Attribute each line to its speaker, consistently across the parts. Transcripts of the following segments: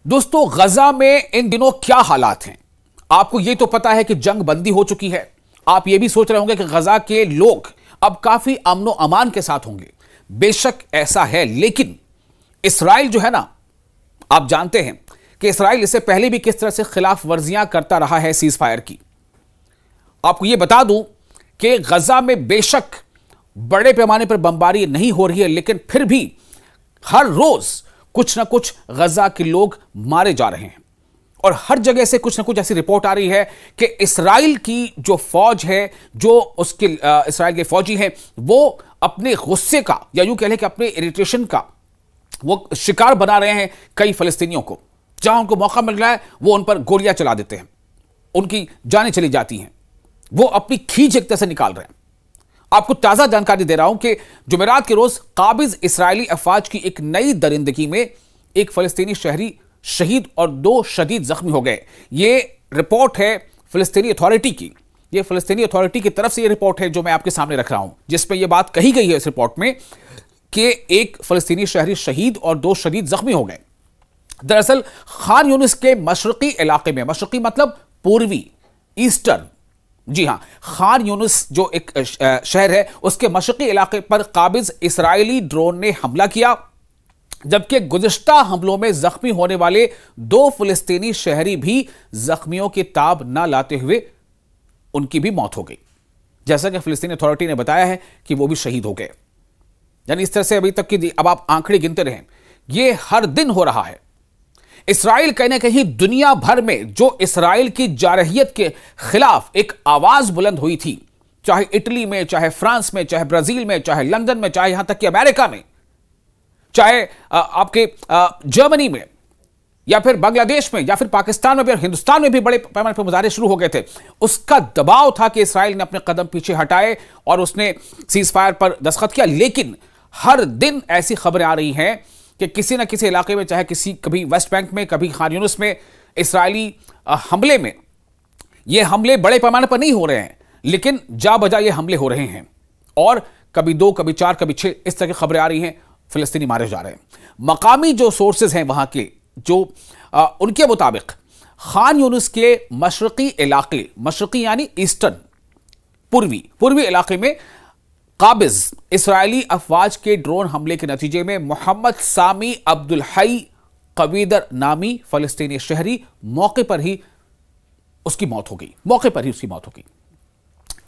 Speaker 1: दोस्तों, गजा में इन दिनों क्या हालात हैं? आपको यह तो पता है कि जंग बंदी हो चुकी है। आप यह भी सोच रहे होंगे कि गजा के लोग अब काफी अमनो अमान के साथ होंगे। बेशक ऐसा है, लेकिन इसराइल जो है ना, आप जानते हैं कि इसराइल इससे पहले भी किस तरह से खिलाफ वर्जियां करता रहा है सीज फायर की। आपको यह बता दूं कि गजा में बेशक बड़े पैमाने पर बमबारी नहीं हो रही है, लेकिन फिर भी हर रोज कुछ ना कुछ गजा के लोग मारे जा रहे हैं और हर जगह से कुछ ना कुछ ऐसी रिपोर्ट आ रही है कि इसराइल की जो फौज है, जो उसके इसराइल के फौजी हैं, वो अपने गुस्से का या यूं कह लें कि अपने इरिटेशन का वो शिकार बना रहे हैं कई फलस्तीनियों को। जहां उनको मौका मिल रहा है वो उन पर गोलियां चला देते हैं, उनकी जानें चली जाती हैं, वो अपनी खींच एक तरह से निकाल रहे हैं। आपको ताजा जानकारी दे रहा हूं कि जुमेरात के रोज काबिज इसराइली अफवाज की एक नई दरिंदगी में एक फलस्तीनी शहरी शहीद और 2 शदीद जख्मी हो गए। यह रिपोर्ट है फिलिस्तीनी अथॉरिटी की। यह फिलिस्तीनी अथॉरिटी की तरफ से यह रिपोर्ट है जो मैं आपके सामने रख रहा हूं, जिसमें यह बात कही गई है इस रिपोर्ट में कि एक फलस्तीनी शहरी शहीद और 2 शदीद जख्मी हो गए। दरअसल खान यूनिस के मशरकी इलाके में, मशरकी मतलब पूर्वी, ईस्टर्न, जी हां, खान यूनिस जो एक शहर है, उसके मशरकी इलाके पर काबिज इसराइली ड्रोन ने हमला किया, जबकि गुज़िश्ता हमलों में जख्मी होने वाले 2 फिलिस्तीनी शहरी भी जख्मियों की ताब न लाते हुए उनकी भी मौत हो गई। जैसा कि फिलिस्तीनी अथॉरिटी ने बताया है कि वो भी शहीद हो गए। यानी इस तरह से अभी तक की, अब आप आंकड़े गिनते रहें, यह हर दिन हो रहा है। इसराइल कहीं ना कहीं दुनिया भर में जो इसराइल की जारहियत के खिलाफ एक आवाज बुलंद हुई थी, चाहे इटली में, चाहे फ्रांस में, चाहे ब्राजील में, चाहे लंदन में, चाहे यहां तक कि अमेरिका में, चाहे आपके जर्मनी में, या फिर बांग्लादेश में, या फिर पाकिस्तान में भी, और हिंदुस्तान में भी बड़े पैमाने पर मुजाहरे शुरू हो गए थे। उसका दबाव था कि इसराइल ने अपने कदम पीछे हटाए और उसने सीज फायर पर दस्तखत किया। लेकिन हर दिन ऐसी खबरें आ रही हैं कि किसी न किसी इलाके में, चाहे कभी वेस्ट बैंक में, कभी खान यूनिस में, इसराइली हमले में, ये हमले बड़े पैमाने पर नहीं हो रहे हैं, लेकिन जा बजा ये हमले हो रहे हैं और कभी 2, कभी 4, कभी 6 इस तरह की खबरें आ रही हैं। फिलिस्तीनी मारे जा रहे हैं। मकामी जो सोर्सेज हैं वहां के, जो उनके मुताबिक खान यूनिस के मशरकी इलाके, मशरकी यानी ईस्टर्न, पूर्वी इलाके में काबिज इसराइली अफवाज के ड्रोन हमले के नतीजे में मोहम्मद सामी अब्दुल हई कवीदर नामी फलस्तीनी शहरी मौके पर ही उसकी मौत हो गई।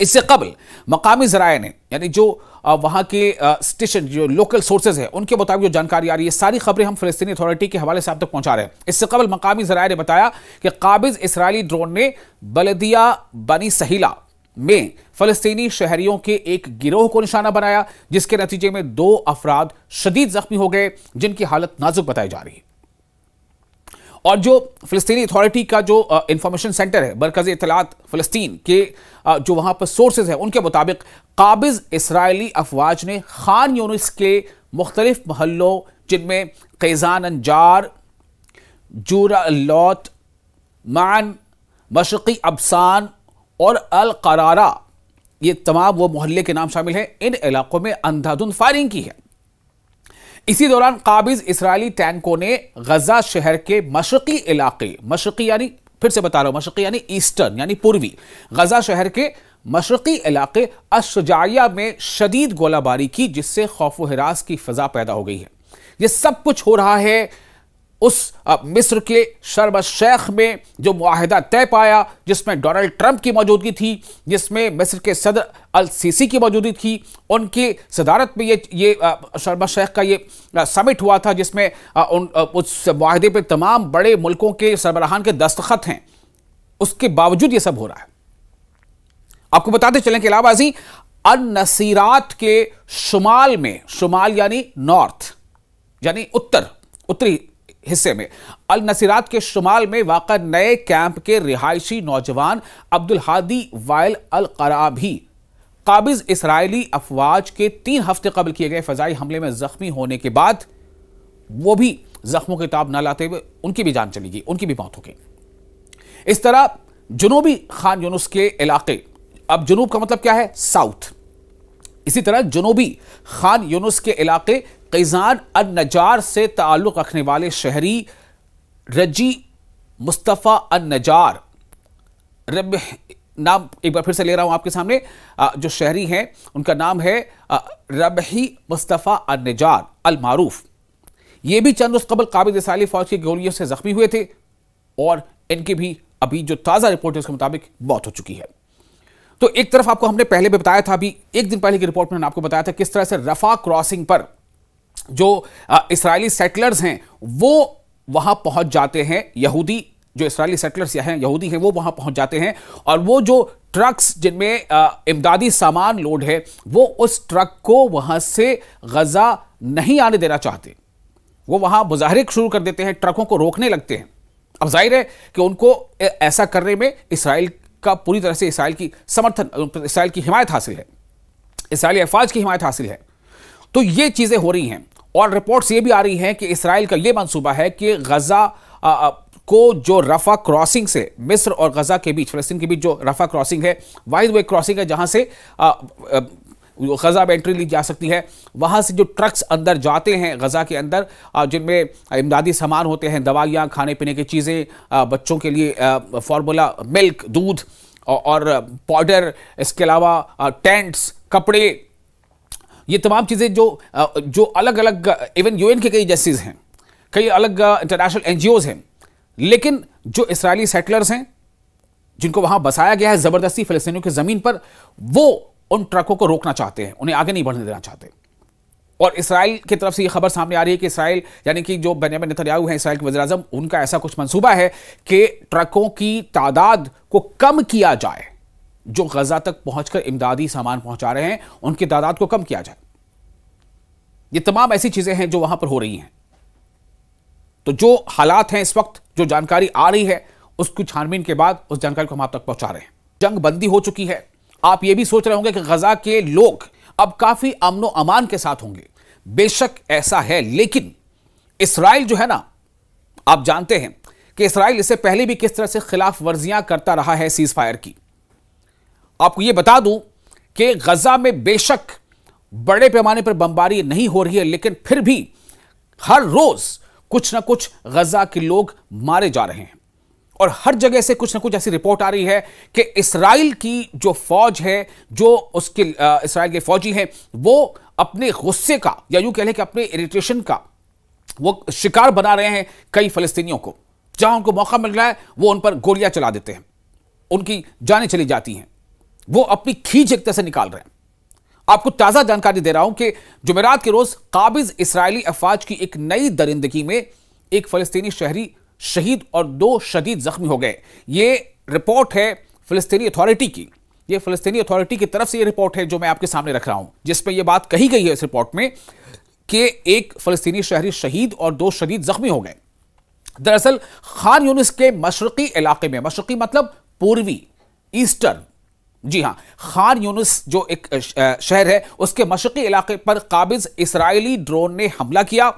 Speaker 1: इससे कबल मकामी जराये ने, यानी जो वहां के स्टेशन, जो लोकल सोर्सेज है, उनके मुताबिक जो जानकारी आ रही है, सारी खबरें हम फिलिस्तीनी अथॉरिटी के हवाले से आप तक पहुंचा रहे हैं। इससे कबल मकामी जराये ने बताया कि काबिज इसराइली ड्रोन ने बलदिया बनी सहीला में फलस्तीनी शहरियों के एक गिरोह को निशाना बनाया, जिसके नतीजे में 2 अफराद शदीद जख्मी हो गए, जिनकी हालत नाजुक बताई जा रही है। और जो फिलिस्तीनी अथॉरिटी का जो इंफॉर्मेशन सेंटर है, मरकज़ी इत्तलात फिलिस्तीन के जो वहां पर सोर्सेज है, उनके मुताबिक काबिज इसराइली अफवाज ने खान यूनिस के मुख्तलिफ महल्लों, जिनमें कैजान अंजार, जूरा लौत, मान, मशरकी अबसान और अल करारा, ये तमाम वो मोहल्ले के नाम शामिल हैं, इन इलाकों में अंधाधुंध फायरिंग की है। इसी दौरान काबिज इसराइली टैंकों ने गजा शहर के मशरकी इलाके, मशरकी यानी, फिर से बता रहा हूं, मशरकी यानी ईस्टर्न यानी पूर्वी, गजा शहर के मशरकी इलाके अश-शुजाइया में शदीद गोलाबारी की, जिससे खौफ व हिरास की फिजा पैदा हो गई है। यह सब कुछ हो रहा है उस मिस्र के शर्म शेख में जो मुआहिदा तय पाया, जिसमें डोनाल्ड ट्रंप की मौजूदगी थी, जिसमें मिस्र के सदर अल सीसी की मौजूदगी थी। उनकी सदारत में ये शर्म शेख का ये समिट हुआ था, जिसमें उस मुआहिदे पे तमाम बड़े मुल्कों के सरबराहान के दस्तखत हैं। उसके बावजूद ये सब हो रहा है। आपको बताते चलें कि इलाहाबाजी अन-नसीरात के शुमाल में, शुमाल यानी नॉर्थ यानी उत्तरी हिस्से में, अल नसीरात के शुमाल में वाक़ा नए कैंप के रिहायशी नौजवान अब्दुल हादी वाइल अल कराभी काबिज इसराइली अफवाज के 3 हफ्ते कबल किए गए फजाई हमले में जख्मी होने के बाद वो भी जख्मों की ताब न लाते हुए उनकी भी जान चली गई, उनकी भी मौत हो गई। इस तरह जुनूबी खान यूनुस के इलाके, अब जुनूब का मतलब क्या है? साउथ। इसी तरह जुनूबी खान यूनुस के इलाके कैजान अन नजार से ताल्लुक रखने वाले शहरी रजी मुस्तफ़ा अन-नजार, नाम एक बार फिर से ले रहा हूं आपके सामने, जो शहरी हैं उनका नाम है रबही मुस्तफ़ा अन-नजार अल मारूफ। ये भी चंद रोज कबल काबिज इसराइली फौज की गोलियों से जख्मी हुए थे और इनकी भी अभी जो ताज़ा रिपोर्ट है उसके मुताबिक मौत हो चुकी है। तो एक तरफ आपको हमने पहले भी बताया था, अभी एक दिन पहले की रिपोर्ट में हमने आपको बताया था किस तरह से रफा क्रॉसिंग पर जो इस्राएली सेटलर्स हैं वो वहां पहुंच जाते हैं, यहूदी जो इस्राएली सेटलर्स हैं यहूदी हैं वो वहां पहुंच जाते हैं और वो जो ट्रक्स जिनमें इमदादी सामान लोड है वो उस ट्रक को वहां से गजा नहीं आने देना चाहते। वो वहां मुजाहरे शुरू कर देते हैं, ट्रकों को रोकने लगते हैं। अब जाहिर है कि उनको ऐसा करने में इसराइल का पूरी तरह से इसराइल की समर्थन, इसराइल की हिमायत हासिल है, इसराइली अफवाज की हिमायत हासिल है। तो ये चीजें हो रही हैं और रिपोर्ट्स ये भी आ रही हैं कि इसराइल का ये मंसूबा है कि गजा को जो रफा क्रॉसिंग से मिस्र और गजा के बीच, फिलिस्तीन के बीच जो रफा क्रॉसिंग है, वाहिद वे क्रॉसिंग है जहां से गजा में एंट्री ली जा सकती है, वहां से जो ट्रक्स अंदर जाते हैं गजा के अंदर, जिनमें इमदादी सामान होते हैं, दवाइयाँ, खाने पीने की चीज़ें, बच्चों के लिए फार्मूला मिल्क, दूध और पाउडर, इसके अलावा टेंट्स, कपड़े, ये तमाम चीज़ें जो अलग अलग इवन यूएन के कई एजेंसीज हैं, कई अलग इंटरनेशनल एनजीओज हैं, लेकिन जो इसराइली सेटलर्स हैं जिनको वहां बसाया गया है ज़बरदस्ती फ़िलिस्तीनियों की ज़मीन पर, वो उन ट्रकों को रोकना चाहते हैं, उन्हें आगे नहीं बढ़ने देना चाहते। और इसराइल की तरफ से ये खबर सामने आ रही है कि इसराइल यानी कि जो बेंजामिन नेतन्याहू हैं इसराइल के वज़ीर आज़म, उनका ऐसा कुछ मंसूबा है कि ट्रकों की तादाद को कम किया जाए, जो गजा तक पहुंचकर इमदादी सामान पहुंचा रहे हैं उनकी तादाद को कम किया जाए। ये तमाम ऐसी चीजें हैं जो वहां पर हो रही हैं। तो जो हालात हैं इस वक्त, जो जानकारी आ रही है, उसकी छानबीन के बाद उस जानकारी को हम आप तक पहुंचा रहे हैं। जंग बंदी हो चुकी है। आप ये भी सोच रहे होंगे कि गजा के लोग अब काफी अमनो अमान के साथ होंगे। बेशक ऐसा है, लेकिन इसराइल जो है ना, आप जानते हैं कि इसराइल इससे पहले भी किस तरह से खिलाफ वर्जियां करता रहा है सीज फायर की। आपको यह बता दूं कि गजा में बेशक बड़े पैमाने पर बमबारी नहीं हो रही है, लेकिन फिर भी हर रोज कुछ ना कुछ गजा के लोग मारे जा रहे हैं और हर जगह से कुछ ना कुछ ऐसी रिपोर्ट आ रही है कि इसराइल की जो फौज है, जो उसके इसराइल के फौजी हैं, वो अपने गुस्से का या यूं कह लें कि अपने इरिटेशन का वो शिकार बना रहे हैं कई फलस्तीनियों को। जहां उनको मौका मिल रहा है वो उन पर गोलियां चला देते हैं, उनकी जानें चली जाती हैं, वो अपनी खींच एक तरह से निकाल रहे हैं। आपको ताजा जानकारी दे रहा हूं कि जुमेरात के रोज काबिज इसराइली अफवाज की एक नई दरिंदगी में एक फलस्तीनी शहरी शहीद और 2 शदीद जख्मी हो गए। यह रिपोर्ट है फिलिस्तीनी अथॉरिटी की। यह फिलिस्तीनी अथॉरिटी की तरफ से यह रिपोर्ट है जो मैं आपके सामने रख रहा हूं, जिसमें यह बात कही गई है इस रिपोर्ट में कि एक फलस्तीनी शहरी शहीद और 2 शदीद जख्मी हो गए। दरअसल खान यूनिस के मशरकी इलाके में, मशरकी मतलब पूर्वी, ईस्टर्न, जी हां, खान यूनिस जो एक शहर है उसके मशरकी इलाके पर काबिज इसराइली ड्रोन ने हमला किया,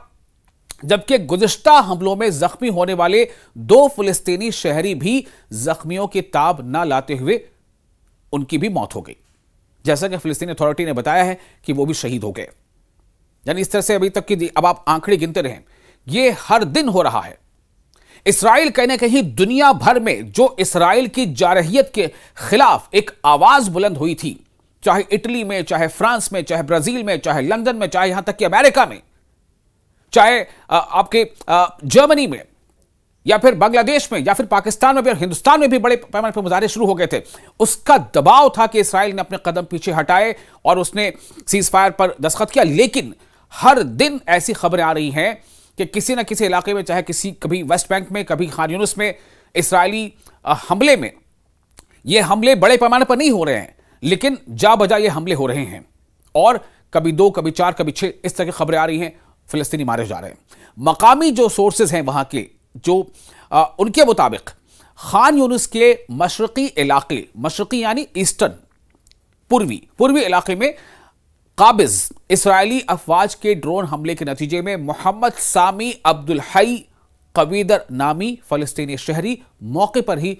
Speaker 1: जबकि गुज़िश्ता हमलों में जख्मी होने वाले 2 फिलिस्तीनी शहरी भी जख्मियों की ताब न लाते हुए उनकी भी मौत हो गई। जैसा कि फिलिस्तीनी अथॉरिटी ने बताया है कि वो भी शहीद हो गए। यानी इस तरह से अभी तक की, अब आप आंकड़े गिनते रहें, यह हर दिन हो रहा है। इसराइल कहीं ना कहीं दुनिया भर में जो इसराइल की जारहियत के खिलाफ एक आवाज बुलंद हुई थी, चाहे इटली में, चाहे फ्रांस में, चाहे ब्राजील में, चाहे लंदन में, चाहे यहां तक कि अमेरिका में, चाहे आपके जर्मनी में, या फिर बांग्लादेश में, या फिर पाकिस्तान में भी और हिंदुस्तान में भी बड़े पैमाने पर मुजाहरे शुरू हो गए थे। उसका दबाव था कि इसराइल ने अपने कदम पीछे हटाए और उसने सीज फायर पर दस्तखत किया। लेकिन हर दिन ऐसी खबरें आ रही हैं कि किसी न किसी इलाके में, चाहे कभी वेस्ट बैंक में, कभी खान यूनिस में, इसराइली हमले में, ये हमले बड़े पैमाने पर नहीं हो रहे हैं, लेकिन जा बजा ये हमले हो रहे हैं और कभी 2, कभी 4, कभी 6 इस तरह की खबरें आ रही हैं, फिलिस्तीनी मारे जा रहे हैं। मकामी जो सोर्सेज हैं वहां के, जो उनके मुताबिक खान यूनिस के मशरकी इलाके, मशरकी यानी ईस्टर्न, पूर्वी इलाके में काबिज इसराइली अफवाज के ड्रोन हमले के नतीजे में मोहम्मद सामी अब्दुल हई कवीदर नामी फलस्तीनी शहरी मौके पर ही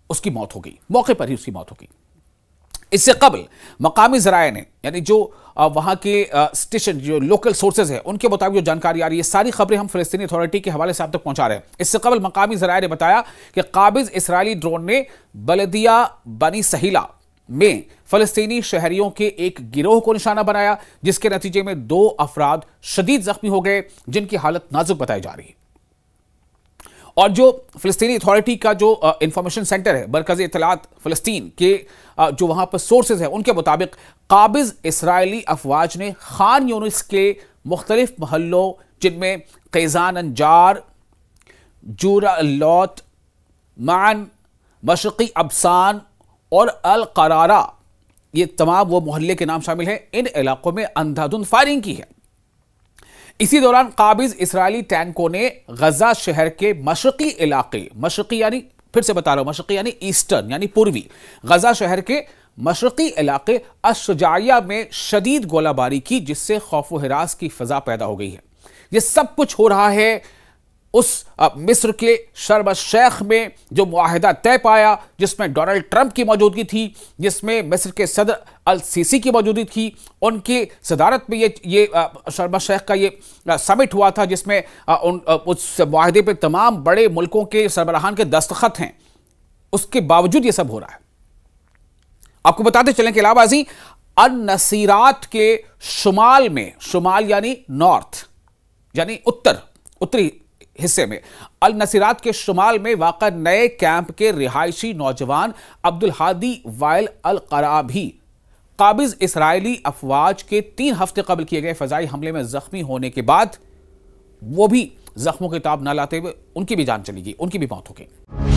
Speaker 1: उसकी मौत हो गई। इससे कबल मकामी ज़राए ने, यानी जो वहां के स्टेशन, जो लोकल सोर्सेज है, उनके मुताबिक जो जानकारी आ रही है, सारी खबरें हम फ़लस्तीनी अथॉरिटी के हवाले से आप तक पहुंचा रहे हैं। इससे कबल मकामी ज़राए ने बताया कि काबिज इसराइली ड्रोन ने बलदिया बनी सहीला में फ़लस्तीनी शहरियों के एक गिरोह को निशाना बनाया, जिसके नतीजे में 2 अफराद शदीद जख्मी हो गए, जिनकी हालत नाजुक बताई जा रही है। और जो फ़लस्तीनी अथॉरिटी का जो इंफॉर्मेशन सेंटर है, मरकज़ी इत्तलात फ़लस्तीन के जो वहां पर सोर्सेज हैं, उनके मुताबिक काबिज इसराइली अफवाज ने खान यूनिस के मुख्तलिफ महलों, जिनमें क़ैज़ान अंजार, जूरा लौत, मान, मशरक़ी अबसान और अल करारा, ये तमाम वो मोहल्ले के नाम शामिल हैं, इन इलाकों में अंधाधुंध फायरिंग की है। इसी दौरान काबिज इसराइली टैंकों ने गजा शहर के मशरक़ी इलाके, मशरक़ी यानी, फिर से बता रहा हूं, मशरक़ी यानी ईस्टर्न यानी पूर्वी, गजा शहर के मशरक़ी इलाके अश-शुजाइया में शदीद गोलाबारी की, जिससे खौफ व हिरास की फ़ज़ा पैदा हो गई है। यह सब कुछ हो रहा है उस मिस्र के शर्म शेख में जो मुआहिदा तय पाया, जिसमें डोनाल्ड ट्रंप की मौजूदगी थी, जिसमें मिस्र के सदर अल सीसी की मौजूदगी थी। उनकी सदारत में ये शर्म शेख का ये समिट हुआ था, जिसमें उस मुआहिदे पर तमाम बड़े मुल्कों के सरबराहान के दस्तखत हैं। उसके बावजूद ये सब हो रहा है। आपको बताते चलें कि इलाहाबाजी अन-नसीरात के शुमाल में, शुमाल यानी नॉर्थ यानी उत्तरी हिस्से में, अल नसीरात के शुमाल में वाक़ा नए कैंप के रिहायशी नौजवान अब्दुल हादी वाइल अल कराभी काबिज इसराइली अफवाज के 3 हफ्ते कबल किए गए फ़ज़ाई हमले में ज़ख्मी होने के बाद वो भी जख्मों के ताब न लाते हुए उनकी भी जान चली गई, उनकी भी मौत हो गई।